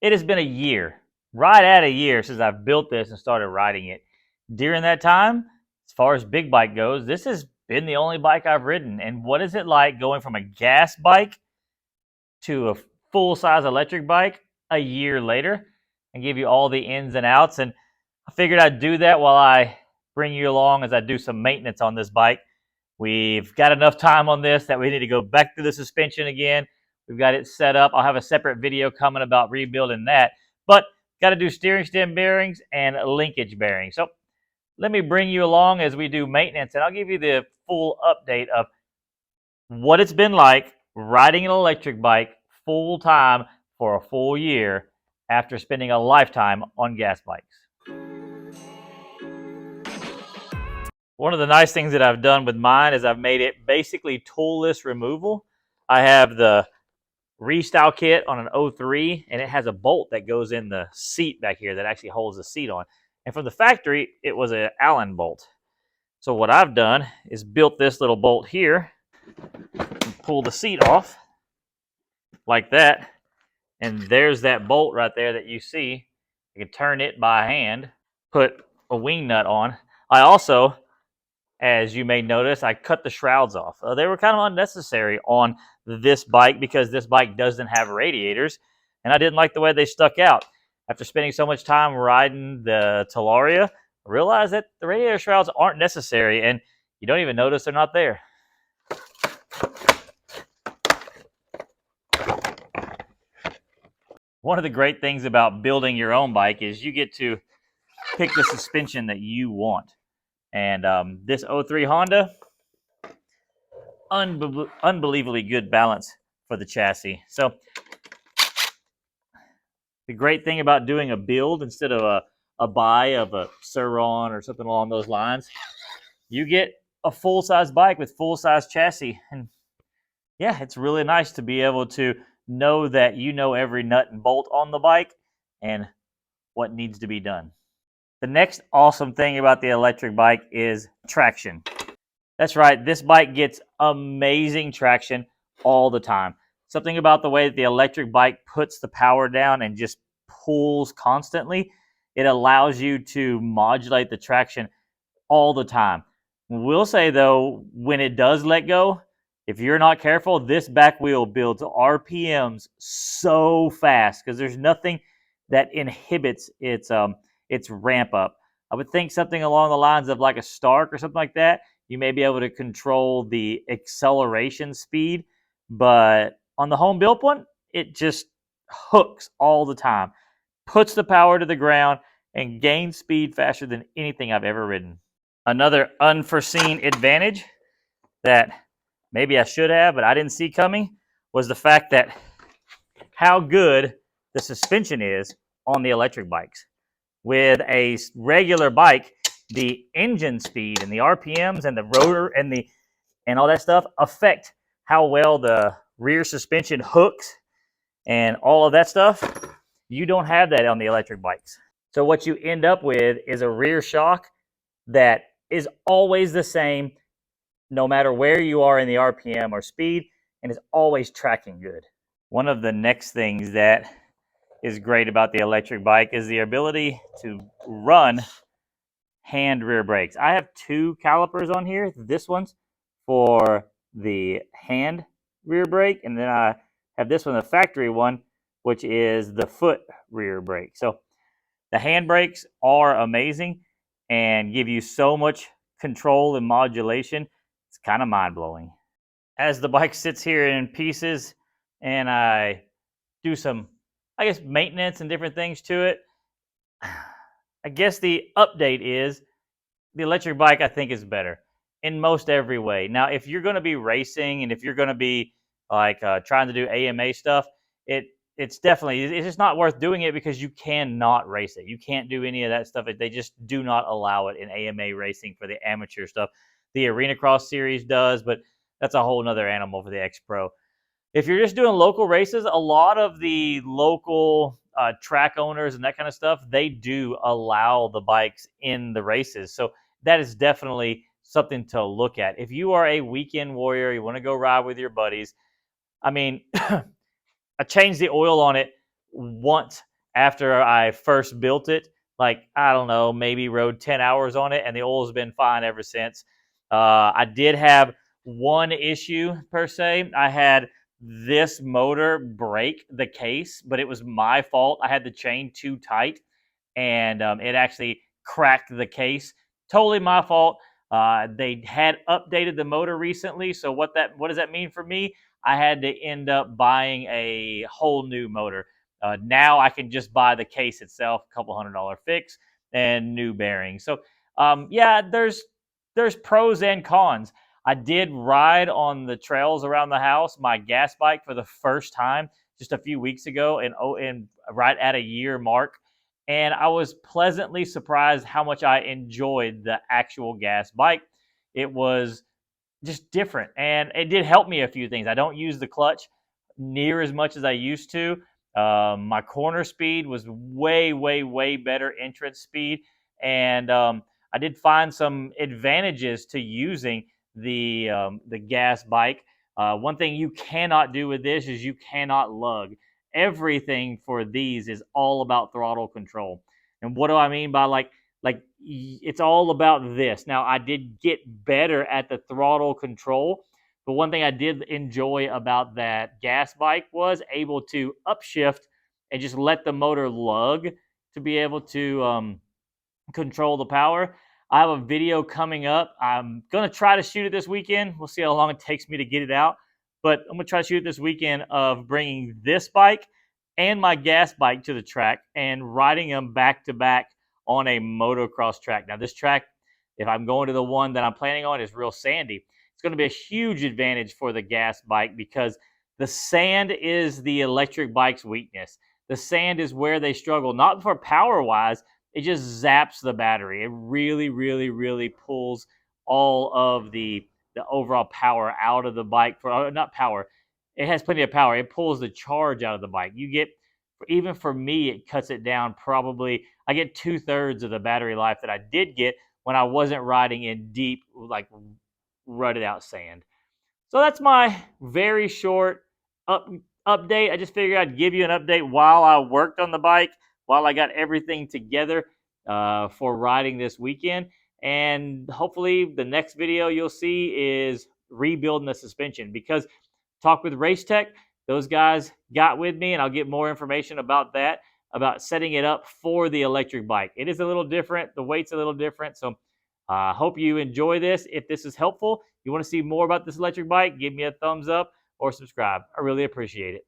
It has been a year, right at a year, since I've built this and started riding it. During that time, as far as big bike goes, this has been the only bike I've ridden. And what is it like going from a gas bike to a full-size electric bike a year later? And give you all the ins and outs. And I figured I'd do that while I bring you along as I do some maintenance on this bike. We've got enough time on this that we need to go back to the suspension again. We've got it set up. I'll have a separate video coming about rebuilding that. But got to do steering stem bearings and linkage bearings. So let me bring you along as we do maintenance, and I'll give you the full update of what it's been like riding an electric bike full time for a full year after spending a lifetime on gas bikes. One of the nice things that I've done with mine is I've made it basically toolless removal. I have the restyle kit on an 03, and it has a bolt that goes in the seat back here that actually holds the seat on. And from the factory, it was an Allen bolt. So what I've done is built this little bolt here, and pull the seat off like that. And there's that bolt right there that you see. You can turn it by hand, put a wing nut on. I also, as you may notice, I cut the shrouds off. They were kind of unnecessary on this bike because this bike doesn't have radiators, and I didn't like the way they stuck out. After spending so much time riding the Talaria, I realized that the radiator shrouds aren't necessary, and you don't even notice they're not there. One of the great things about building your own bike is you get to pick the suspension that you want. And this 03 Honda, unbelievably good balance for the chassis. So the great thing about doing a build instead of a buy of a Sur-Ron or something along those lines, you get a full-size bike with full-size chassis. And yeah, it's really nice to be able to know that you know every nut and bolt on the bike and what needs to be done. The next awesome thing about the electric bike is traction. That's right, this bike gets amazing traction all the time. Something about the way that the electric bike puts the power down and just pulls constantly, it allows you to modulate the traction all the time. We'll say though, when it does let go, if you're not careful, this back wheel builds RPMs so fast because there's nothing that inhibits its ramp up. I would think something along the lines of like a Stark or something like that. You may be able to control the acceleration speed, but on the home built one, it just hooks all the time, puts the power to the ground, and gains speed faster than anything I've ever ridden. Another unforeseen advantage that maybe I should have, but I didn't see coming, was the fact that how good the suspension is on the electric bikes. With a regular bike, the engine speed and the RPMs and the rotor and all that stuff affect how well the rear suspension hooks and all of that stuff. You don't have that on the electric bikes. So what you end up with is a rear shock that is always the same no matter where you are in the RPM or speed, and is always tracking good. One of the next things that is great about the electric bike is the ability to run hand rear brakes. I have two calipers on here. This one's for the hand rear brake, and then I have this one, the factory one, which is the foot rear brake. So the hand brakes are amazing and give you so much control and modulation. It's kind of mind-blowing. As the bike sits here in pieces and I do some, I guess, maintenance and different things to it, I guess the update is the electric bike, I think, is better in most every way. Now, if you're going to be racing and if you're going to be like trying to do AMA stuff, it's just not worth doing it because you cannot race it. You can't do any of that stuff. They just do not allow it in AMA racing for the amateur stuff. The Arena Cross Series does, but that's a whole nother animal for the X Pro. If you're just doing local races, a lot of the local track owners and that kind of stuff, they do allow the bikes in the races. So that is definitely something to look at. If you are a weekend warrior, you want to go ride with your buddies, I mean, I changed the oil on it once after I first built it. Like, I don't know, maybe rode 10 hours on it, and the oil's been fine ever since. I did have one issue per se. I had this motor break the case, but it was my fault. I had the chain too tight, and it actually cracked the case. Totally my fault. They had updated the motor recently, so what does that mean for me? I had to end up buying a whole new motor. Now I can just buy the case itself, a couple $100 fix, and new bearings. So yeah, there's pros and cons. I did ride on the trails around the house my gas bike for the first time just a few weeks ago, and right at a year mark, and I was pleasantly surprised how much I enjoyed the actual gas bike. It was just different, and it did help me a few things. I don't use the clutch near as much as I used to. My corner speed was way, way, way better entrance speed, and I did find some advantages to using the gas bike. One thing you cannot do with this is you cannot lug. Everything for these is all about throttle control. And what do I mean by it's all about this. Now, I did get better at the throttle control, but one thing I did enjoy about that gas bike was able to upshift and just let the motor lug to be able to control the power. I have a video coming up. I'm going to try to shoot it this weekend. We'll see how long it takes me to get it out. But I'm going to try to shoot it this weekend of bringing this bike and my gas bike to the track and riding them back to back on a motocross track. Now, this track, if I'm going to the one that I'm planning on, is real sandy. It's going to be a huge advantage for the gas bike because the sand is the electric bike's weakness. The sand is where they struggle, not for power-wise. It just zaps the battery. It really, really, really pulls all of the overall power out of the bike. Not power. It has plenty of power. It pulls the charge out of the bike. You get, even for me, it cuts it down probably. I get 2/3 of the battery life that I did get when I wasn't riding in deep, like rutted out sand. So that's my very short update. I just figured I'd give you an update while I worked on the bike, while I got everything together for riding this weekend. And hopefully the next video you'll see is rebuilding the suspension, because talk with Race Tech, those guys got with me, and I'll get more information about that, about setting it up for the electric bike. It is a little different. The weight's a little different. So I hope you enjoy this. If this is helpful, you want to see more about this electric bike, give me a thumbs up or subscribe. I really appreciate it.